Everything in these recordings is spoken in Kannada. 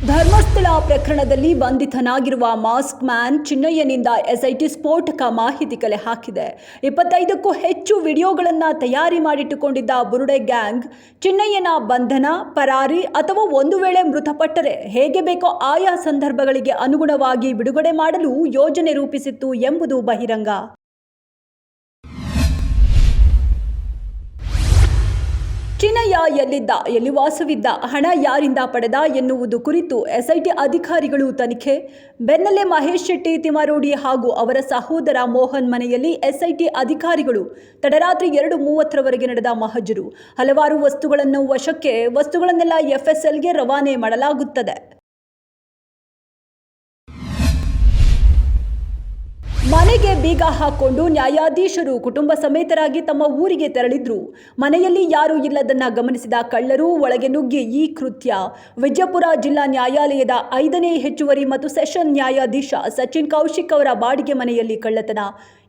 ಧರ್ಮಸ್ಥಳ ಪ್ರಕರಣದಲ್ಲಿ ಬಂಧಿತನಾಗಿರುವ ಮಾಸ್ಕ್ ಮ್ಯಾನ್ ಚಿನ್ನಯ್ಯನಿಂದ ಎಸ್ಐಟಿ ಸ್ಫೋಟಕ ಮಾಹಿತಿ ಕಲೆ ಹಾಕಿದೆ. 25ಕ್ಕೂ ಹೆಚ್ಚು ವಿಡಿಯೋಗಳನ್ನು ತಯಾರಿ ಮಾಡಿಟ್ಟುಕೊಂಡಿದ್ದ ಬುರುಡೆ ಗ್ಯಾಂಗ್ ಚಿನ್ನಯ್ಯನ ಬಂಧನ, ಪರಾರಿ ಅಥವಾ ಒಂದು ವೇಳೆ ಮೃತಪಟ್ಟರೆ ಹೇಗೆ ಬೇಕೋ ಆಯಾ ಸಂದರ್ಭಗಳಿಗೆ ಅನುಗುಣವಾಗಿ ಬಿಡುಗಡೆ ಮಾಡಲು ಯೋಜನೆ ರೂಪಿಸಿತ್ತು ಎಂಬುದು ಬಹಿರಂಗ. ಚಿನ್ನಯ್ಯ ಎಲ್ಲಿದ್ದ, ಎಲ್ಲಿ ವಾಸವಿದ್ದ, ಹಣ ಯಾರಿಂದ ಪಡೆದ ಎನ್ನುವುದು ಕುರಿತು ಎಸ್ಐಟಿ ಅಧಿಕಾರಿಗಳು ತನಿಖೆ. ಬೆನ್ನಲ್ಲೇ ಮಹೇಶ್ ಶೆಟ್ಟಿ ತಿಮಾರೋಡಿ ಹಾಗೂ ಅವರ ಸಹೋದರ ಮೋಹನ್ ಮನೆಯಲ್ಲಿ ಎಸ್ಐಟಿ ಅಧಿಕಾರಿಗಳು ತಡರಾತ್ರಿ 2:30ರವರೆಗೆ ನಡೆದ ಮಹಜರು. ಹಲವಾರು ವಸ್ತುಗಳನ್ನೆಲ್ಲ ಎಫ್ಎಸ್ಎಲ್ಗೆ ರವಾನೆ ಮಾಡಲಾಗುತ್ತದೆ. ಮನೆಗೆ ಬೀಗ ಹಾಕೊಂಡು ನ್ಯಾಯಾಧೀಶರು ಕುಟುಂಬ ಸಮೇತರಾಗಿ ತಮ್ಮ ಊರಿಗೆ ತೆರಳಿದ್ರು. ಮನೆಯಲ್ಲಿ ಯಾರೂ ಇಲ್ಲದನ್ನ ಗಮನಿಸಿದ ಕಳ್ಳರು ಒಳಗೆ ನುಗ್ಗಿ ಈ ಕೃತ್ಯ. ವಿಜಯಪುರ ಜಿಲ್ಲಾ ನ್ಯಾಯಾಲಯದ 5ನೇ ಹೆಚ್ಚುವರಿ ಮತ್ತು ಸೆಷನ್ ನ್ಯಾಯಾಧೀಶ ಸಚಿನ್ ಕೌಶಿಕ್ ಅವರ ಬಾಡಿಗೆ ಮನೆಯಲ್ಲಿ ಕಳ್ಳತನ.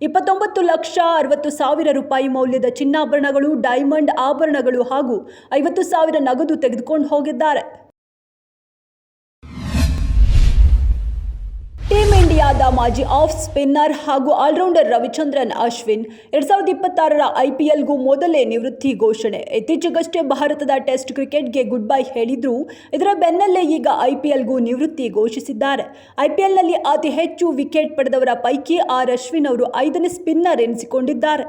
29,60,000 ರೂಪಾಯಿ ಮೌಲ್ಯದ ಚಿನ್ನಾಭರಣಗಳು, ಡೈಮಂಡ್ ಆಭರಣಗಳು ಹಾಗೂ 50,000 ನಗದು ತೆಗೆದುಕೊಂಡು ಹೋಗಿದ್ದಾರೆ. ಟೀಮ್ ಇಂಡಿಯಾದ ಮಾಜಿ ಆಫ್ ಸ್ಪಿನ್ನರ್ ಹಾಗೂ ಆಲ್ರೌಂಡರ್ ರವಿಚಂದ್ರನ್ ಅಶ್ವಿನ್ 2026ರ ಐಪಿಎಲ್ಗೂ ಮೊದಲೇ ನಿವೃತ್ತಿ ಘೋಷಣೆ. ಇತ್ತೀಚೆಗಷ್ಟೇ ಭಾರತದ ಟೆಸ್ಟ್ ಕ್ರಿಕೆಟ್ಗೆ ಗುಡ್ ಬೈ ಹೇಳಿದ್ರು. ಇದರ ಬೆನ್ನಲ್ಲೇ ಈಗ ಐಪಿಎಲ್ಗೂ ನಿವೃತ್ತಿ ಘೋಷಿಸಿದ್ದಾರೆ. ಐಪಿಎಲ್ನಲ್ಲಿ ಅತಿ ಹೆಚ್ಚು ವಿಕೆಟ್ ಪಡೆದವರ ಪೈಕಿ ಅಶ್ವಿನ್ ಅವರು 5ನೇ ಸ್ಪಿನ್ನರ್ ಎನಿಸಿಕೊಂಡಿದ್ದಾರೆ.